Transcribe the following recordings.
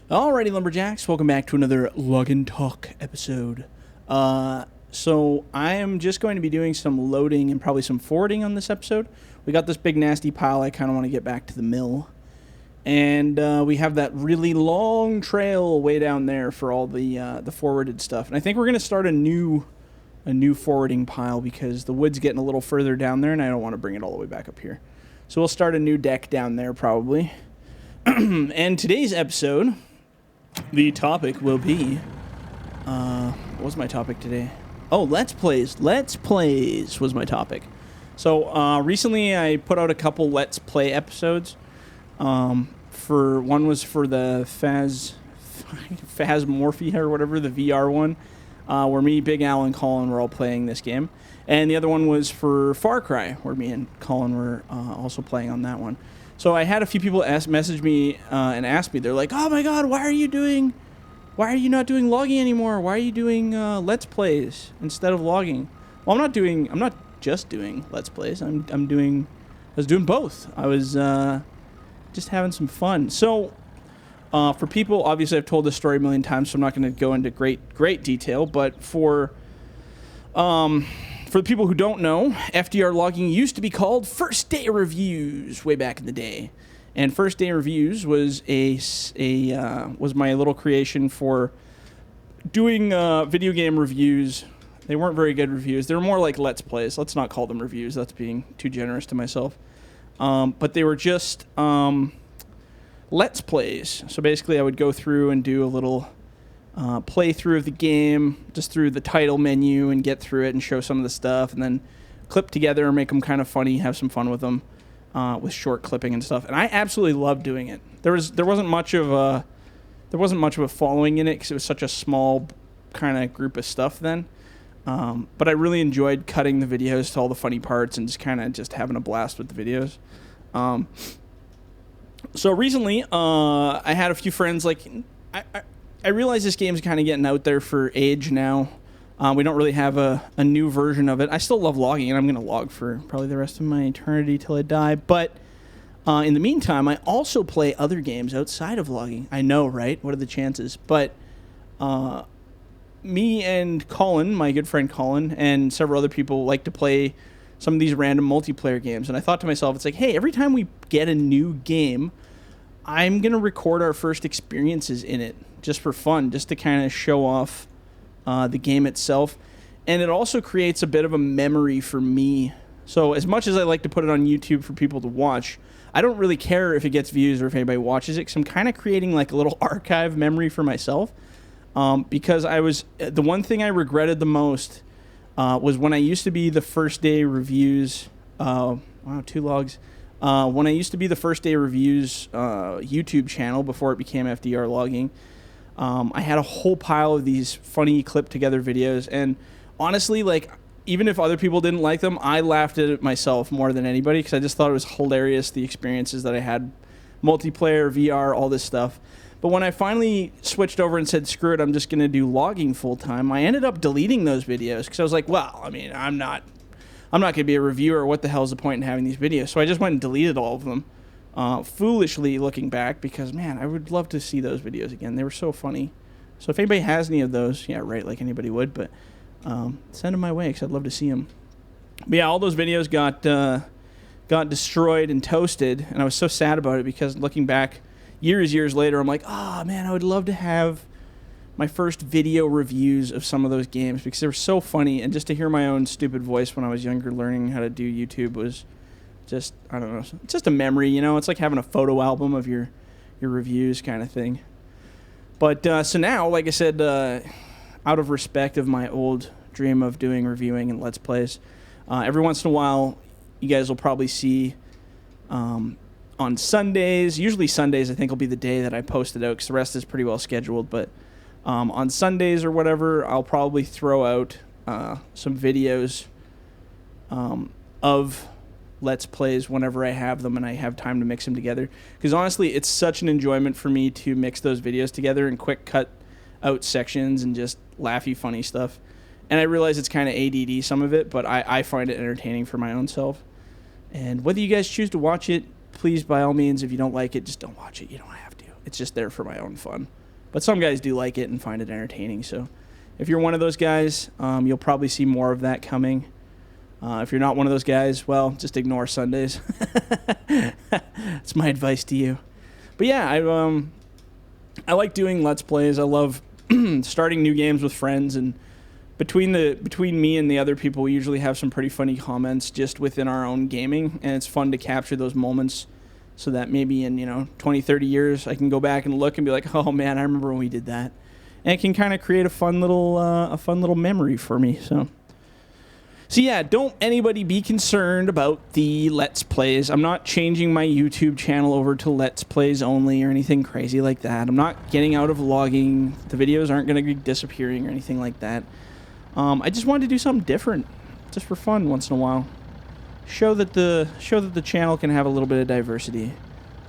Alrighty, Lumberjacks, welcome back to another Log and Talk episode. So I am just going to be doing some loading and probably some forwarding on this episode. We got this big nasty pile I kind of want to get back to the mill. And we have that really long trail way down there for all the forwarded stuff. And I think we're going to start a new forwarding pile because the wood's getting a little further down there and I don't want to bring it all the way back up here. So we'll start a new deck down there probably. And today's episode, the topic will be, what was my topic today? Oh, Let's Plays. Let's Plays was my topic. So recently I put out a couple Let's Play episodes. One was for the Phasmorphia or whatever, the VR one, where me, Big Al, and Colin were all playing this game. And the other one was for Far Cry, where me and Colin were also playing on that one. So I had a few people message me and ask me, they're like, oh my god, why are you not doing logging anymore? Why are you doing Let's Plays instead of logging? Well, I'm not just doing Let's Plays. I was doing both. I was just having some fun. So for people, obviously I've told this story a million times, so I'm not going to go into great detail, but for the people who don't know, FDR Logging used to be called First Day Reviews way back in the day. And First Day Reviews was was my little creation for doing video game reviews. They weren't very good reviews. They were more like Let's Plays. Let's not call them reviews. That's being too generous to myself. But they were just Let's Plays. So basically I would go through and do a little playthrough of the game, just through the title menu and get through it and show some of the stuff, and then clip together and make them kind of funny, have some fun with them, with short clipping and stuff. And I absolutely loved doing it. There wasn't much of a following in it because it was such a small kind of group of stuff then. But I really enjoyed cutting the videos to all the funny parts and just having a blast with the videos. So recently, I had a few friends like I realize this game's kind of getting out there for age now. We don't really have a new version of it. I still love logging, and I'm going to log for probably the rest of my eternity till I die. But in the meantime, I also play other games outside of logging. I know, right? What are the chances? But me and Colin, my good friend Colin, and several other people like to play some of these random multiplayer games. And I thought to myself, it's like, hey, every time we get a new game, I'm going to record our first experiences in it just for fun, just to kind of show off the game itself. And it also creates a bit of a memory for me. So as much as I like to put it on YouTube for people to watch, I don't really care if it gets views or if anybody watches it, because I'm kind of creating like a little archive memory for myself. Because the one thing I regretted the most was when I used to be the First Day Reviews, wow, 2 logs. When I used to be the First Day Reviews YouTube channel before it became FDR Logging, I had a whole pile of these funny clipped together videos, and honestly, like, even if other people didn't like them, I laughed at it myself more than anybody because I just thought it was hilarious, the experiences that I had, multiplayer, VR, all this stuff. But when I finally switched over and said, screw it, I'm just going to do logging full time, I ended up deleting those videos because I was like, well, I mean, I'm not going to be a reviewer. What the hell is the point in having these videos? So I just went and deleted all of them, foolishly looking back, because, man, I would love to see those videos again. They were so funny. So if anybody has any of those, yeah, right, like anybody would, but send them my way because I'd love to see them. But yeah, all those videos got destroyed and toasted, and I was so sad about it because looking back years later, I'm like, oh, man, I would love to have my first video reviews of some of those games because they were so funny, and just to hear my own stupid voice when I was younger learning how to do YouTube was just, I don't know, it's just a memory, you know? It's like having a photo album of your reviews kind of thing. But so now, like I said, out of respect of my old dream of doing reviewing and Let's Plays, every once in a while you guys will probably see on Sundays, usually Sundays I think will be the day that I post it out because the rest is pretty well scheduled, but on Sundays or whatever, I'll probably throw out some videos of Let's Plays whenever I have them and I have time to mix them together. Because honestly, it's such an enjoyment for me to mix those videos together and quick cut out sections and just laughy, funny stuff. And I realize it's kind of ADD, some of it, but I find it entertaining for my own self. And whether you guys choose to watch it, please, by all means, if you don't like it, just don't watch it. You don't have to. It's just there for my own fun. But some guys do like it and find it entertaining. So if you're one of those guys, you'll probably see more of that coming. If you're not one of those guys, well, just ignore Sundays. That's my advice to you. But yeah, I like doing Let's Plays. I love starting new games with friends, and between me and the other people, we usually have some pretty funny comments just within our own gaming, and it's fun to capture those moments so that maybe in 20, 30 years I can go back and look and be like, oh man, I remember when we did that. And it can kind of create a fun little memory for me. So yeah, don't anybody be concerned about the Let's Plays. I'm not changing my YouTube channel over to Let's Plays only or anything crazy like that. I'm not getting out of logging. The videos aren't going to be disappearing or anything like that. I just wanted to do something different, just for fun once in a while. Show that the channel can have a little bit of diversity.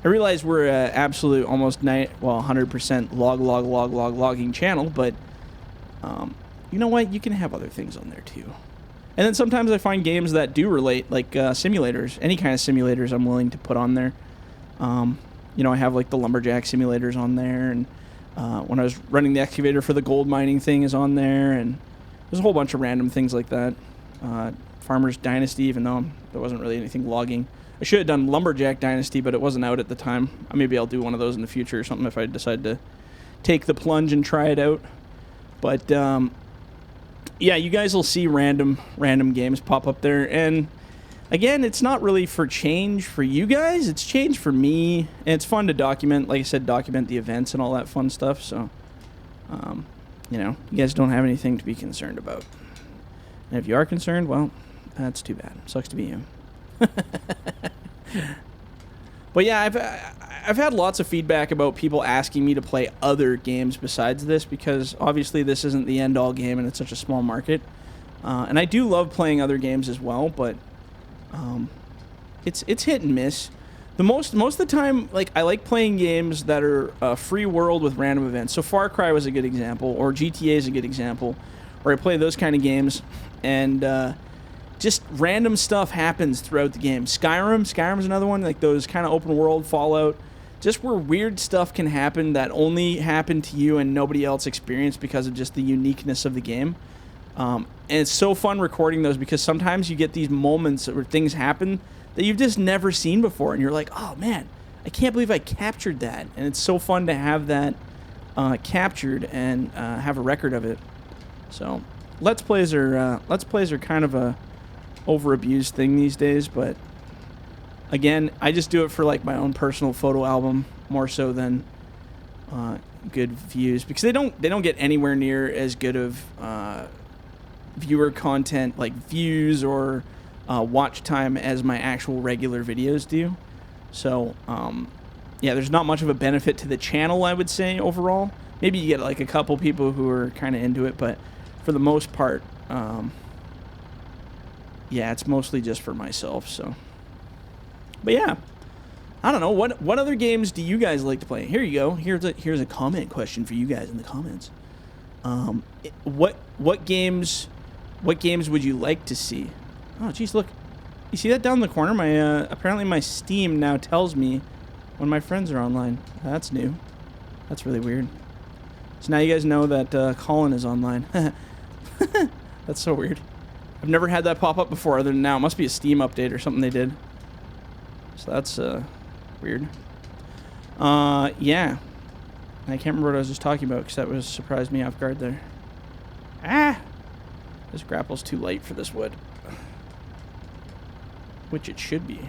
I realize we're an absolute almost 100% logging channel, but you know what? You can have other things on there too. And then sometimes I find games that do relate, like simulators. Any kind of simulators I'm willing to put on there. I have like the lumberjack simulators on there, and when I was running the excavator for the gold mining thing is on there, and there's a whole bunch of random things like that. Farmer's Dynasty, even though there wasn't really anything logging. I should have done Lumberjack Dynasty, but it wasn't out at the time. Maybe I'll do one of those in the future or something if I decide to take the plunge and try it out. But yeah, you guys will see random games pop up there, and again, it's not really for change for you guys, it's change for me, and it's fun to document, like I said, document the events and all that fun stuff. So you guys don't have anything to be concerned about, and if you are concerned, well, that's too bad. Sucks to be you. But yeah, I've had lots of feedback about people asking me to play other games besides this, because obviously this isn't the end-all game and it's such a small market. And I do love playing other games as well, but it's hit and miss. Most of the time, like, I like playing games that are free world with random events. So Far Cry was a good example, or GTA is a good example, where I play those kind of games, and just random stuff happens throughout the game. Skyrim's another one, like those kind of open world Fallout, just where weird stuff can happen that only happen to you and nobody else experienced because of just the uniqueness of the game. And it's so fun recording those, because sometimes you get these moments where things happen that you've just never seen before, and you're like, oh man, I can't believe I captured that. And it's so fun to have that captured and have a record of it. So Let's Plays are kind of a overabused thing these days, but again, I just do it for like my own personal photo album more so than good views, because they don't get anywhere near as good of viewer content, like views or watch time, as my actual regular videos do. So yeah, there's not much of a benefit to the channel, I would say, overall. Maybe you get like a couple people who are kind of into it, but for the most part, yeah, it's mostly just for myself. So, but yeah, I don't know, what other games do you guys like to play? Here you go. Here's a comment question for you guys in the comments. What games would you like to see? Oh, geez, look, you see that down in the corner? My apparently my Steam now tells me when my friends are online. That's new. That's really weird. So now you guys know that Colin is online. That's so weird. I've never had that pop up before other than now. It must be a Steam update or something they did. So that's weird. Yeah. I can't remember what I was just talking about, because that was surprised me off guard there. Ah! This grapple's too light for this wood. Which it should be.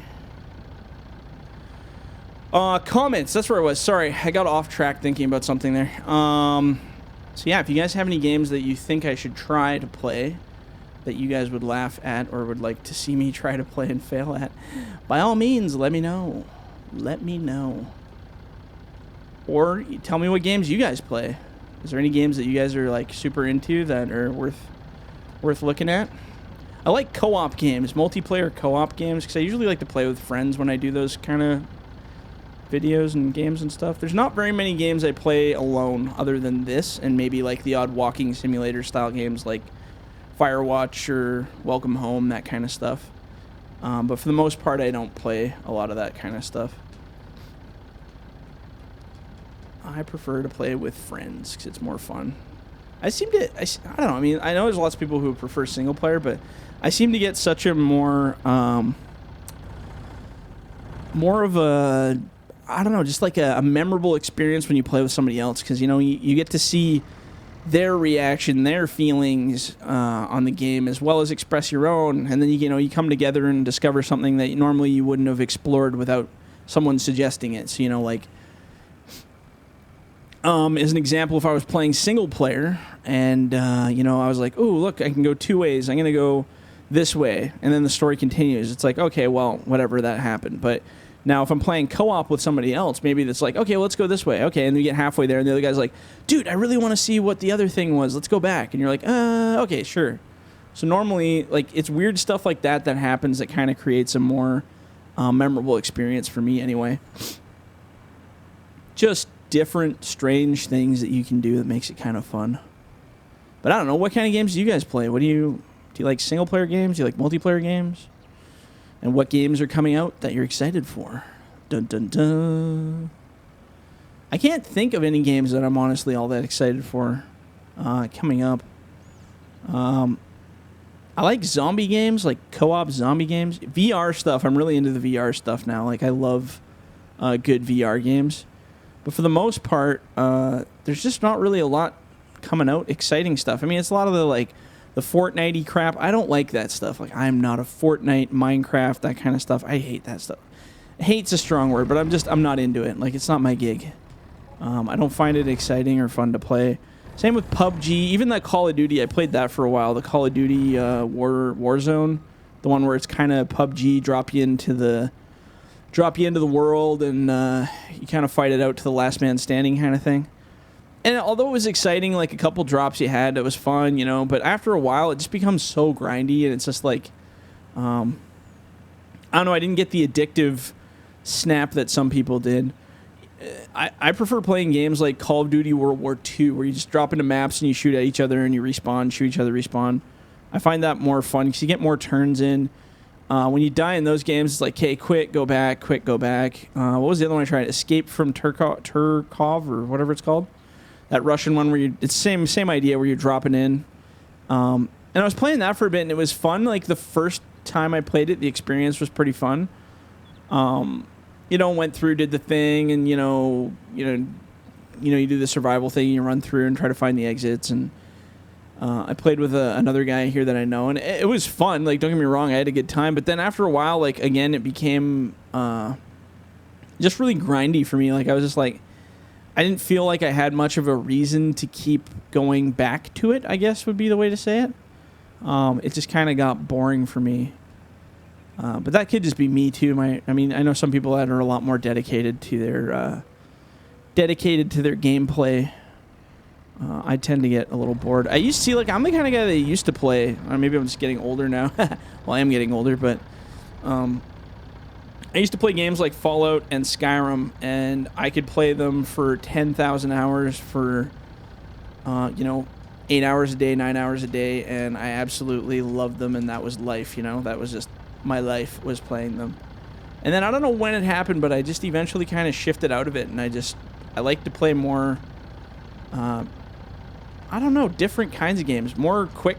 Comments. That's where I was. Sorry, I got off track thinking about something there. So yeah, if you guys have any games that you think I should try to play, that you guys would laugh at or would like to see me try to play and fail at, by all means, let me know. Let me know. Or tell me what games you guys play. Is there any games that you guys are like super into that are worth looking at? I like co-op games, multiplayer co-op games, because I usually like to play with friends when I do those kind of videos and games and stuff. There's not very many games I play alone other than this, and maybe like the odd walking simulator style games like Firewatch or Welcome Home, that kind of stuff. But for the most part, I don't play a lot of that kind of stuff. I prefer to play with friends because it's more fun. I don't know. I mean, I know there's lots of people who prefer single player, but I seem to get such a more of a, I don't know, just like a memorable experience when you play with somebody else, because, you get to see their reaction, their feelings on the game, as well as express your own, and then you come together and discover something that normally you wouldn't have explored without someone suggesting it. So, as an example, if I was playing single player and, I was like, oh, look, I can go two ways. I'm going to go this way. And then the story continues. It's like, okay, well, whatever, that happened. But now if I'm playing co-op with somebody else, maybe that's like, okay, well, let's go this way. Okay, and we get halfway there, and the other guy's like, dude, I really want to see what the other thing was. Let's go back. And you're like, okay, sure. So normally, like, it's weird stuff like that happens that kind of creates a more memorable experience for me anyway. Just different, strange things that you can do that makes it kind of fun. But I don't know, what kind of games do you guys play? Do you like single player games? Do you like multiplayer games? And what games are coming out that you're excited for? Dun dun dun. I can't think of any games that I'm honestly all that excited for coming up. I like zombie games, like co-op zombie games. VR stuff, I'm really into the VR stuff now. Like, I love good VR games. But for the most part, there's just not really a lot coming out, exciting stuff. I mean, it's a lot of the Fortnite-y crap. I don't like that stuff. Like, I'm not a Fortnite, Minecraft, that kind of stuff. I hate that stuff. Hate's a strong word, but I'm not into it. Like, it's not my gig. I don't find it exciting or fun to play. Same with PUBG. Even that Call of Duty, I played that for a while. The Call of Duty Warzone, the one where it's kind of PUBG, drop you into the world, and you kind of fight it out to the last man standing kind of thing. And although it was exciting, like a couple drops you had, it was fun, but after a while, it just becomes so grindy, and it's just like, I don't know, I didn't get the addictive snap that some people did. I prefer playing games like Call of Duty World War II, where you just drop into maps and you shoot at each other and you respawn, shoot each other, respawn. I find that more fun because you get more turns in. When you die in those games, it's like, hey, quit, go back, quit, go back. What was the other one I tried? Escape from Turkov, or whatever it's called. That Russian one where it's the same idea, where you're dropping in. And I was playing that for a bit, and it was fun. Like, the first time I played it, the experience was pretty fun. Went through, did the thing, and, you do the survival thing, you run through and try to find the exits, and I played with another guy here that I know, and it was fun. Like, don't get me wrong, I had a good time. But then after a while, like, again, it became just really grindy for me. Like, I was just like, I didn't feel like I had much of a reason to keep going back to it, I guess would be the way to say it. It just kind of got boring for me. But that could just be me too. I know some people that are a lot more dedicated to their gameplay. I tend to get a little bored. I'm the kind of guy that used to play. Or maybe I'm just getting older now. Well, I am getting older, but I used to play games like Fallout and Skyrim, and I could play them for 10,000 hours for, 8 hours a day, 9 hours a day, and I absolutely loved them, and that was life, That was just my life, was playing them. And then I don't know when it happened, but I just eventually kind of shifted out of it, and I like to play more, different kinds of games, more quick,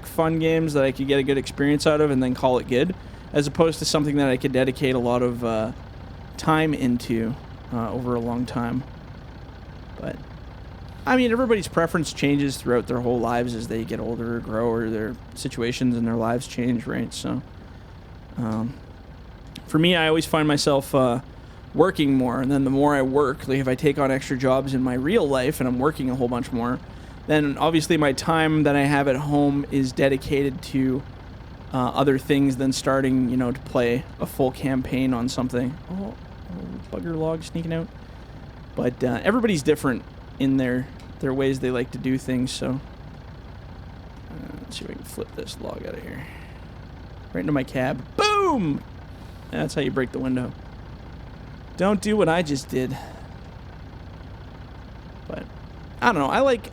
fun games that I could get a good experience out of and then call it good, as opposed to something that I could dedicate a lot of time into over a long time. But, I mean, everybody's preference changes throughout their whole lives as they get older or grow, or their situations in their lives change, right? So, for me, I always find myself working more, and then the more I work, like if I take on extra jobs in my real life and I'm working a whole bunch more, then obviously my time that I have at home is dedicated to other things than starting, to play a full campaign on something. Oh, bugger log sneaking out. But everybody's different in their ways they like to do things, so let's see if I can flip this log out of here. Right into my cab. Boom! That's how you break the window. Don't do what I just did. But I don't know. I like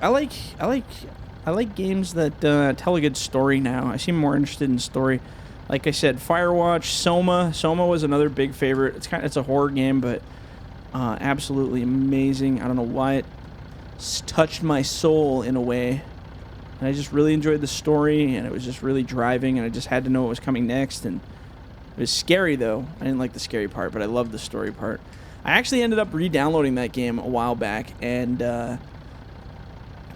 games that tell a good story now. I seem more interested in story. Like I said, Firewatch, Soma. Soma was another big favorite. It's a horror game, but Absolutely amazing. I don't know why it touched my soul in a way. And I just really enjoyed the story, and it was just really driving, and I just had to know what was coming next. And it was scary, though. I didn't like the scary part, but I loved the story part. I actually ended up re-downloading that game a while back, and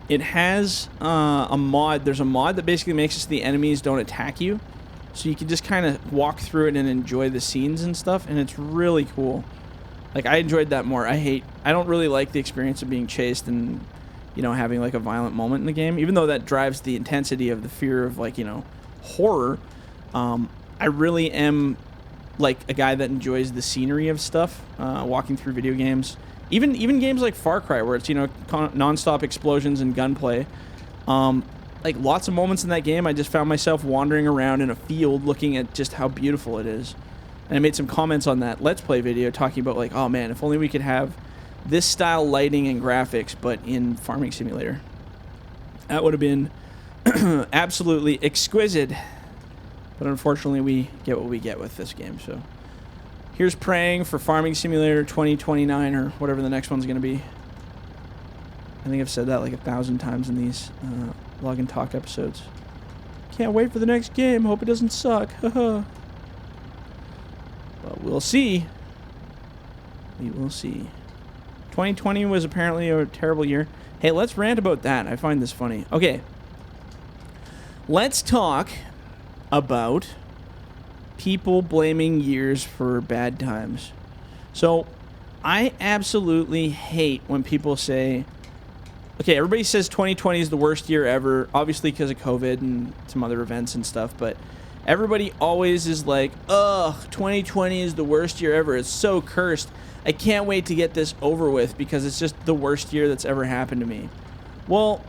it has a mod. There's a mod that basically makes it so the enemies don't attack you. So you can just kind of walk through it and enjoy the scenes and stuff, and it's really cool. Like, I enjoyed that more. I don't really like the experience of being chased and, you know, having, like, a violent moment in the game. Even though that drives the intensity of the fear of, like, you know, horror, I really am, like, a guy that enjoys the scenery of stuff, walking through video games. Even games like Far Cry, where it's, you know, non-stop explosions and gunplay. Like, lots of moments in that game, I just found myself wandering around in a field looking at just how beautiful it is. And I made some comments on that Let's Play video talking about, like, oh man, if only we could have this style lighting and graphics, but in Farming Simulator. That would have been absolutely exquisite. But unfortunately, we get what we get with this game. So here's praying for Farming Simulator 2029 or whatever the next one's going to be. I think I've said that like 1,000 times in these Log and Talk episodes. Can't wait for the next game. Hope it doesn't suck. Haha. But we'll see. We will see. 2020 was apparently a terrible year. Hey, let's rant about that. I find this funny. Okay. Let's talk about people blaming years for bad times. So, I absolutely hate when people say, okay, everybody says 2020 is the worst year ever, obviously because of COVID and some other events and stuff, but everybody always is like, ugh, 2020 is the worst year ever. It's so cursed. I can't wait to get this over with because it's just the worst year that's ever happened to me. Well,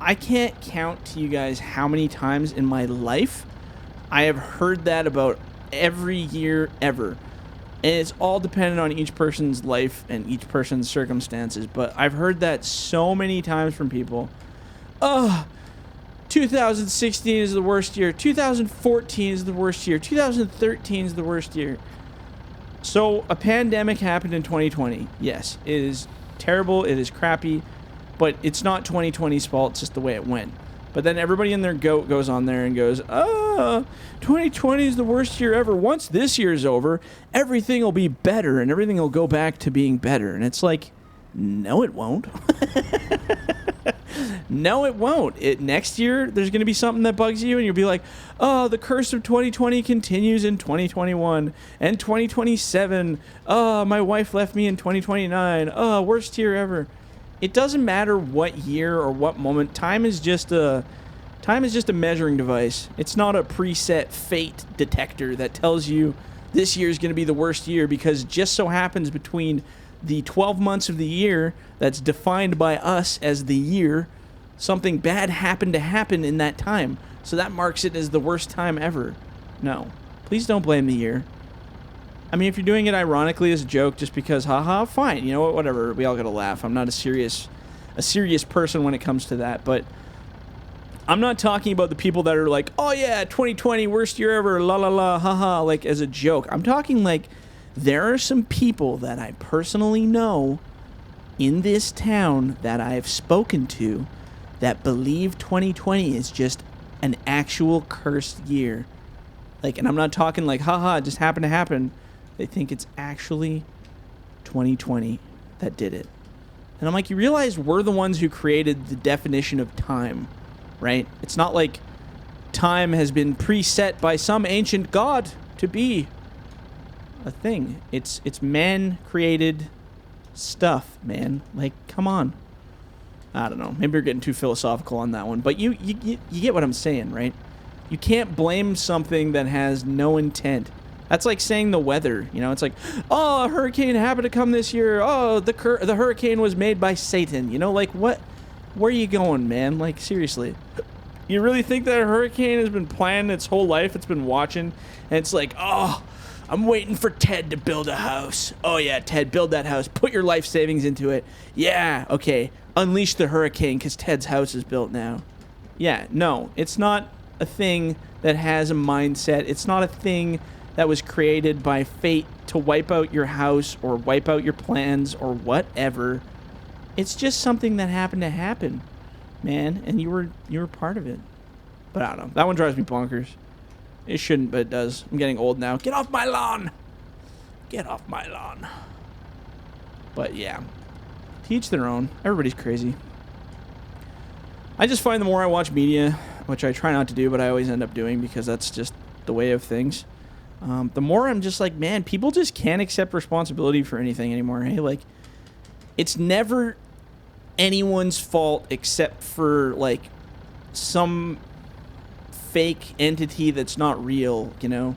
I can't count to you guys how many times in my life I have heard that about every year ever. And it's all dependent on each person's life and each person's circumstances. But I've heard that so many times from people. Ugh, 2016 is the worst year. 2014 is the worst year. 2013 is the worst year. So a pandemic happened in 2020. Yes, it is terrible. It is crappy. But it's not 2020's fault. It's just the way it went. But then everybody and their goat goes on there and goes, 2020 is the worst year ever. Once this year's over, everything will be better and everything will go back to being better. And it's like, no, it won't. No, it won't. Next year, there's going to be something that bugs you, and you'll be like, oh, the curse of 2020 continues in 2021 and 2027. Oh, my wife left me in 2029. Oh, worst year ever. It doesn't matter what year or what moment. Time is just a measuring device. It's not a preset fate detector that tells you this year is going to be the worst year because it just so happens between the 12 months of the year that's defined by us as the year, something bad happened to happen in that time. So that marks it as the worst time ever. No. Please don't blame the year. I mean, if you're doing it ironically as a joke just because, haha, fine. You know what? Whatever. We all gotta laugh. I'm not a serious person when it comes to that. But I'm not talking about the people that are like, oh yeah, 2020, worst year ever, la la la, haha, like as a joke. I'm talking like there are some people that I personally know in this town that I've spoken to that believe 2020 is just an actual cursed year. Like, and I'm not talking like, haha, it just happened to happen. They think it's actually 2020 that did it. And I'm like, you realize we're the ones who created the definition of time, right? It's not like time has been preset by some ancient god to be a thing. It's man-created stuff, man. Like, come on. I don't know. Maybe we're getting too philosophical on that one. But you get what I'm saying, right? You can't blame something that has no intent. That's like saying the weather, you know? It's like, oh, a hurricane happened to come this year. Oh, the hurricane was made by Satan. You know, like, what? Where are you going, man? Like, seriously. You really think that a hurricane has been planned its whole life? It's been watching, and it's like, oh, I'm waiting for Ted to build a house. Oh, yeah, Ted, build that house. Put your life savings into it. Yeah, okay. Unleash the hurricane because Ted's house is built now. Yeah, no, it's not a thing that has a mindset. It's not a thing that was created by fate to wipe out your house or wipe out your plans or whatever. It's just something that happened to happen, man, and you were part of it. But I don't know. That one drives me bonkers. It shouldn't, but it does. I'm getting old now. Get off my lawn! Get off my lawn. But yeah, to each their own. Everybody's crazy. I just find the more I watch media, which I try not to do, but I always end up doing because that's just the way of things, the more I'm just like, man, people just can't accept responsibility for anything anymore. Hey, like, it's never anyone's fault except for, like, some fake entity that's not real, you know?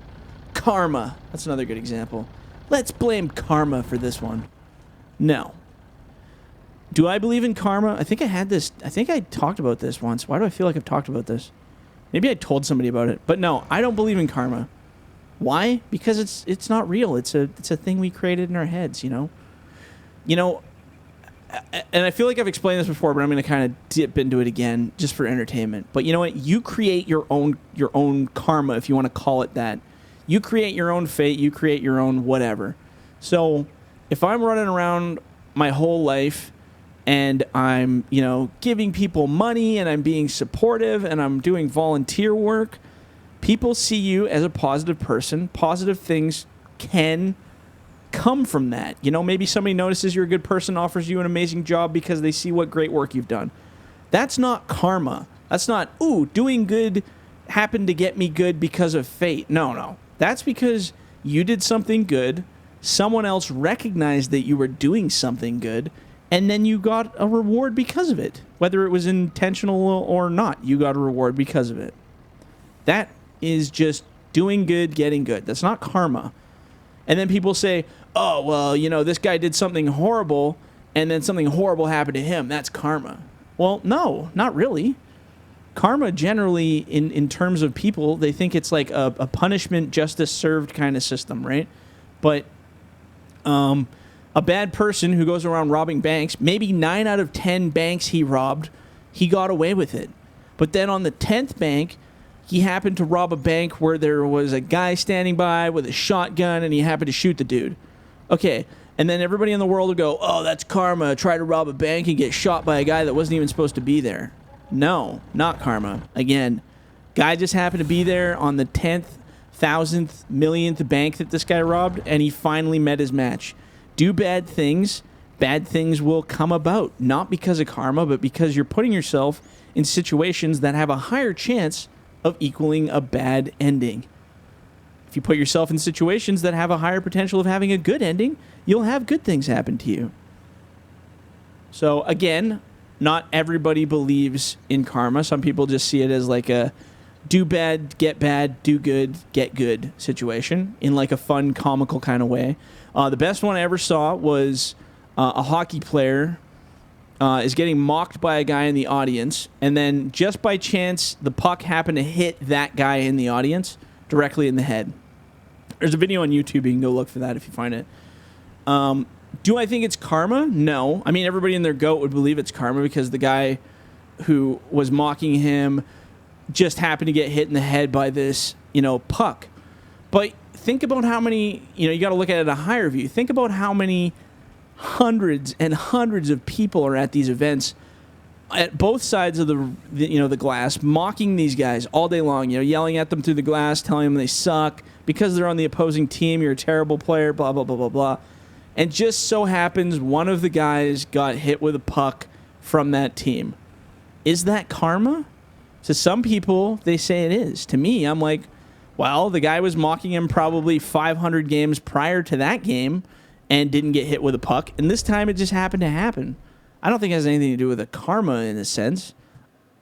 Karma. That's another good example. Let's blame karma for this one. No. Do I believe in karma? I think I talked about this once. Why do I feel like I've talked about this? Maybe I told somebody about it. But no, I don't believe in karma. Why? Because it's not real. It's a thing we created in our heads, you know? You know, and I feel like I've explained this before, but I'm going to kind of dip into it again just for entertainment. But you know what? You create your own karma, if you want to call it that. You create your own fate. You create your own whatever. So if I'm running around my whole life and I'm, you know, giving people money and I'm being supportive and I'm doing volunteer work, people see you as a positive person. Positive things can come from that. You know, maybe somebody notices you're a good person, offers you an amazing job because they see what great work you've done. That's not karma. That's not, ooh, doing good happened to get me good because of fate. No. That's because you did something good, someone else recognized that you were doing something good, and then you got a reward because of it. Whether it was intentional or not, you got a reward because of it. That is just doing good, getting good. That's not karma. And then people say, oh, well, you know, this guy did something horrible, and then something horrible happened to him. That's karma. Well, no, not really. Karma generally, in terms of people, they think it's like a punishment, justice served kind of system, right? But a bad person who goes around robbing banks, maybe 9 out of 10 banks he robbed, he got away with it. But then on the 10th bank, he happened to rob a bank where there was a guy standing by with a shotgun, and he happened to shoot the dude. Okay, and then everybody in the world will go, oh, that's karma. Try to rob a bank and get shot by a guy that wasn't even supposed to be there. No, not karma. Again, guy just happened to be there on the 10th, 1000th, millionth bank that this guy robbed, and he finally met his match. Do bad things will come about. Not because of karma, but because you're putting yourself in situations that have a higher chance of equaling a bad ending. If you put yourself in situations that have a higher potential of having a good ending, you'll have good things happen to you. So again, not everybody believes in karma. Some people just see it as like a do bad, do good, get good situation in like a fun, comical kind of way. The best one I ever saw was a hockey player is getting mocked by a guy in the audience, and then just by chance, the puck happened to hit that guy in the audience directly in the head. There's a video on YouTube. You can go look for that if you find it. Do I think it's karma? No. I mean, everybody in their goat would believe it's karma because the guy who was mocking him just happened to get hit in the head by this, you know, puck. But think about how many, you know, you got to look at it at a higher view. Think about how many hundreds and hundreds of people are at these events at both sides of the glass, mocking these guys all day long, you know, yelling at them through the glass, telling them they suck because they're on the opposing team, you're a terrible player, blah, blah, blah, blah, blah. And just so happens one of the guys got hit with a puck from that team. Is that karma? To some people, they say it is. To me, I'm like, well, the guy was mocking him probably 500 games prior to that game and didn't get hit with a puck, and this time it just happened to happen. I don't think it has anything to do with a karma in a sense.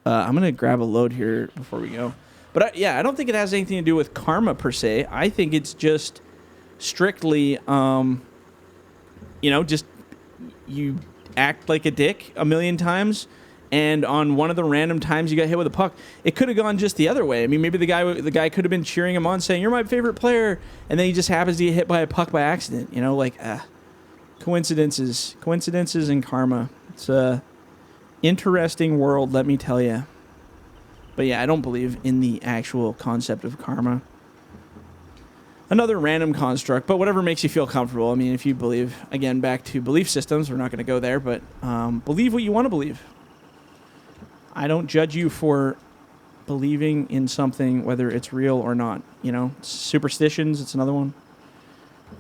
I'm going to grab a load here before we go. But I don't think it has anything to do with karma per se. I think it's just strictly, just you act like a dick a million times, and on one of the random times you got hit with a puck, it could have gone just the other way. I mean, maybe the guy could have been cheering him on, saying, you're my favorite player, and then he just happens to get hit by a puck by accident. You know, like, coincidences and karma. It's a interesting world, let me tell you. But yeah, I don't believe in the actual concept of karma. Another random construct, but whatever makes you feel comfortable. I mean, if you believe, again, back to belief systems, we're not going to go there, but believe what you want to believe. I don't judge you for believing in something, whether it's real or not. You know, superstitions, it's another one.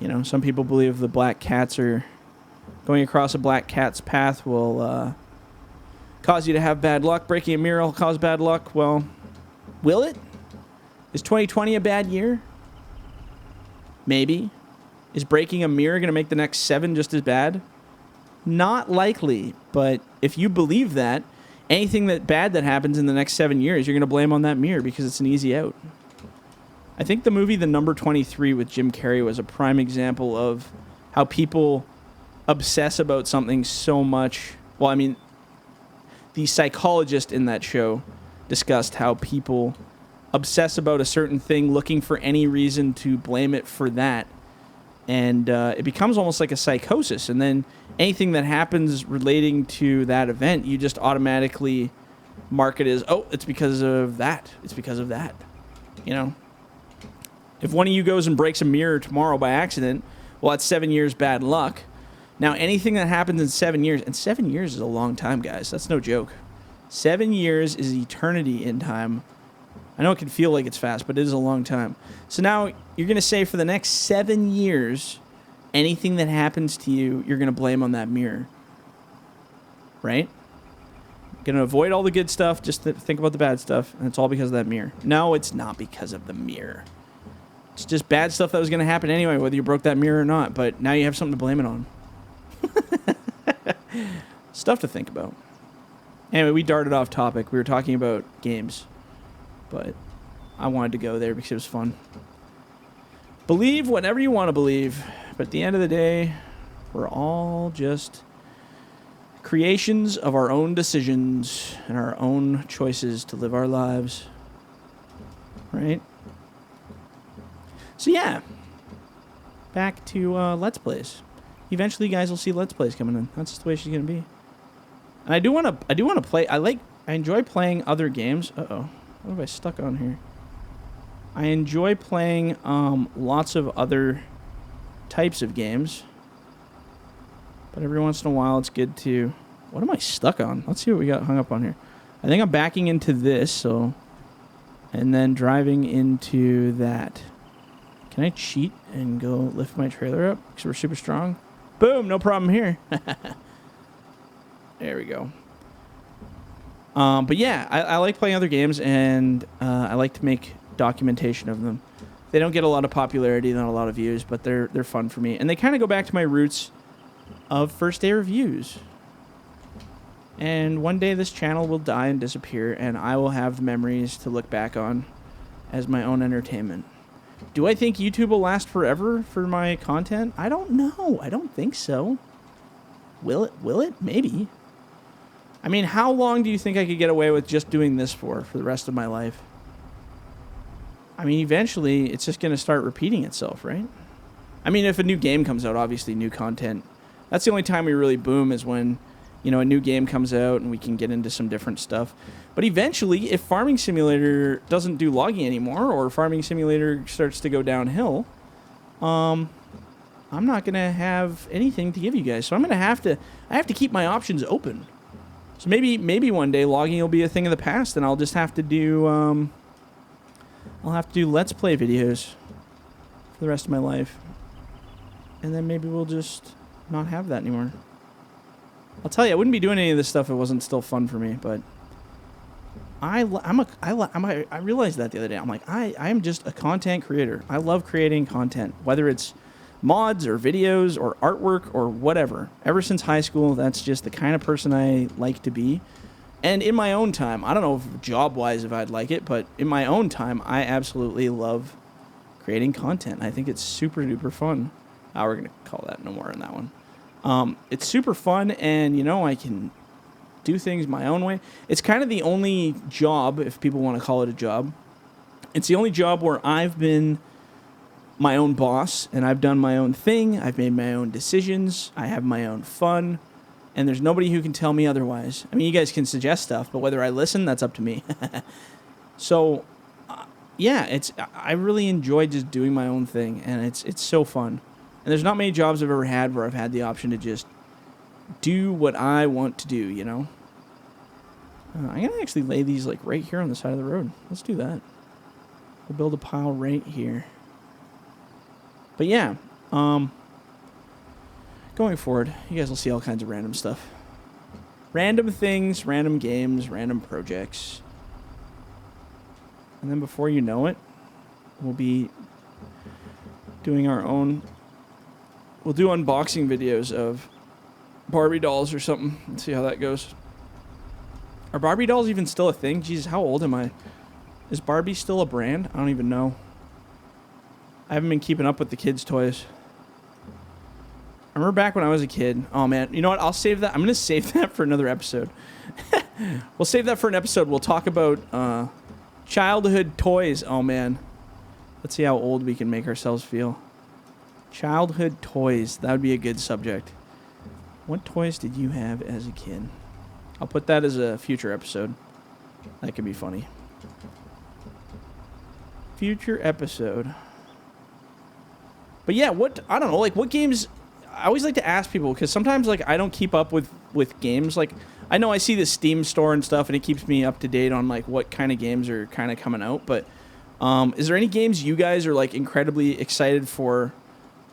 You know, some people believe the black cats are going across a black cat's path will cause you to have bad luck. Breaking a mirror will cause bad luck. Well, will it? Is 2020 a bad year? Maybe. Is breaking a mirror going to make the next 7 just as bad? Not likely. But if you believe that, anything bad that happens in the next 7 years, you're going to blame on that mirror because it's an easy out. I think the movie The Number 23 with Jim Carrey was a prime example of how people obsess about something so much. Well, I mean, the psychologist in that show discussed how people obsess about a certain thing, looking for any reason to blame it for that. And it becomes almost like a psychosis. And then anything that happens relating to that event, you just automatically mark it as, oh, it's because of that. It's because of that. You know? If one of you goes and breaks a mirror tomorrow by accident, well, that's 7 years bad luck. Now, anything that happens in 7 years, and 7 years is a long time, guys. That's no joke. 7 years is eternity in time. I know it can feel like it's fast, but it is a long time. So now you're going to say for the next 7 years, anything that happens to you, you're going to blame on that mirror. Right? Going to avoid all the good stuff, just think about the bad stuff, and it's all because of that mirror. No, it's not because of the mirror. It's just bad stuff that was going to happen anyway, whether you broke that mirror or not, but now you have something to blame it on. Stuff to think about. Anyway, we darted off topic. We were talking about games. But I wanted to go there because it was fun. Believe whatever you want to believe. But at the end of the day, we're all just creations of our own decisions and our own choices to live our lives. Right? So yeah. Back to Let's Plays. Eventually you guys will see Let's Plays coming in. That's just the way she's going to be. And I do want to play. I enjoy playing other games. Uh-oh. What have I stuck on here? I enjoy playing lots of other types of games. But every once in a while, it's good to... What am I stuck on? Let's see what we got hung up on here. I think I'm backing into this, so... And then driving into that. Can I cheat and go lift my trailer up? Because we're super strong. Boom! No problem here. There we go. But yeah, I like playing other games, and I like to make documentation of them. They don't get a lot of popularity, not a lot of views, but they're fun for me. And they kind of go back to my roots of first day reviews. And one day this channel will die and disappear, and I will have the memories to look back on as my own entertainment. Do I think YouTube will last forever for my content? I don't know. I don't think so. Will it? Will it? Maybe. I mean, how long do you think I could get away with just doing this for the rest of my life? I mean, eventually, it's just going to start repeating itself, right? I mean, if a new game comes out, obviously new content. That's the only time we really boom is when, you know, a new game comes out and we can get into some different stuff. But eventually, if Farming Simulator doesn't do logging anymore, or Farming Simulator starts to go downhill, I'm not going to have anything to give you guys. So I have to keep my options open. So maybe one day logging will be a thing of the past, and I'll just have to do Let's Play videos for the rest of my life, and then maybe we'll just not have that anymore. I'll tell you, I wouldn't be doing any of this stuff if it wasn't still fun for me. But I realized that the other day. I'm like, I am just a content creator. I love creating content, whether it's mods or videos or artwork or whatever. Ever since high school, that's just the kind of person I like to be. And in my own time, I don't know if job-wise if I'd like it, but in my own time, I absolutely love creating content. I think it's super duper fun. We're going to call that no more on that one. It's super fun, and, you know, I can do things my own way. It's kind of the only job, if people want to call it a job. It's the only job where I've been my own boss, and I've done my own thing. I've made my own decisions. I have my own fun, and there's nobody who can tell me otherwise. I mean, you guys can suggest stuff, but whether I listen, that's up to me. So yeah, I really enjoy just doing my own thing, and it's so fun. And there's not many jobs I've ever had where I've had the option to just do what I want to do, you know? I'm going to actually lay these like right here on the side of the road. Let's do that. We'll build a pile right here. But yeah, going forward, you guys will see all kinds of random stuff. Random things, random games, random projects. And then before you know it, we'll be doing our own... We'll do unboxing videos of Barbie dolls or something and see how that goes. Are Barbie dolls even still a thing? Jesus, how old am I? Is Barbie still a brand? I don't even know. I haven't been keeping up with the kids' toys. I remember back when I was a kid. Oh, man. You know what? I'll save that. I'm going to save that for another episode. We'll save that for an episode. We'll talk about childhood toys. Oh, man. Let's see how old we can make ourselves feel. Childhood toys. That would be a good subject. What toys did you have as a kid? I'll put that as a future episode. That could be funny. Future episode. But yeah, I don't know, like what games, I always like to ask people, because sometimes like I don't keep up with games. Like I know I see the Steam store and stuff and it keeps me up to date on like what kind of games are kind of coming out. But is there any games you guys are like incredibly excited for,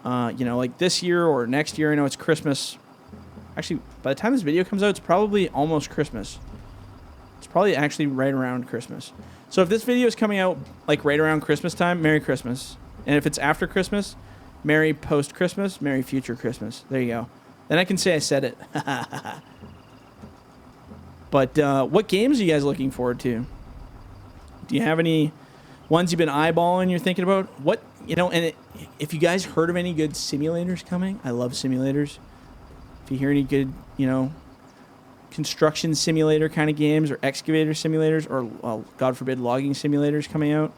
you know, like this year or next year? I know it's Christmas. Actually, by the time this video comes out, it's probably almost Christmas. It's probably actually right around Christmas. So if this video is coming out like right around Christmas time, Merry Christmas. And if it's after Christmas, Merry post-Christmas, Merry future Christmas. There you go. Then I can say I said it. But what games are you guys looking forward to? Do you have any ones you've been eyeballing you're thinking about? What, you know, and if you guys heard of any good simulators coming, I love simulators. If you hear any good, you know, construction simulator kind of games or excavator simulators or, well, God forbid, logging simulators coming out,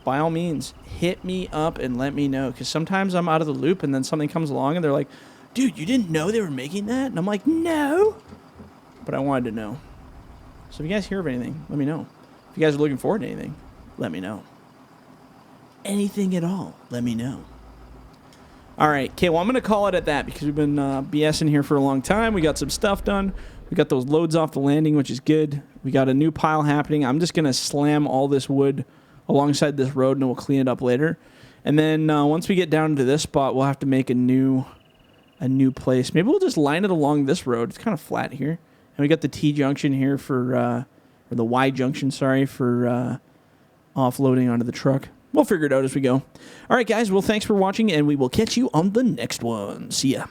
by all means, hit me up and let me know. Because sometimes I'm out of the loop and then something comes along and they're like, dude, you didn't know they were making that? And I'm like, no. But I wanted to know. So if you guys hear of anything, let me know. If you guys are looking forward to anything, let me know. Anything at all, let me know. All right, okay, well, I'm going to call it at that because we've been BSing here for a long time. We got some stuff done. We got those loads off the landing, which is good. We got a new pile happening. I'm just going to slam all this wood alongside this road, and we'll clean it up later. And then once we get down to this spot, we'll have to make a new place. Maybe we'll just line it along this road. It's kind of flat here. And we got the T-junction here for, or the Y-junction, sorry, for offloading onto the truck. We'll figure it out as we go. All right, guys. Well, thanks for watching, and we will catch you on the next one. See ya.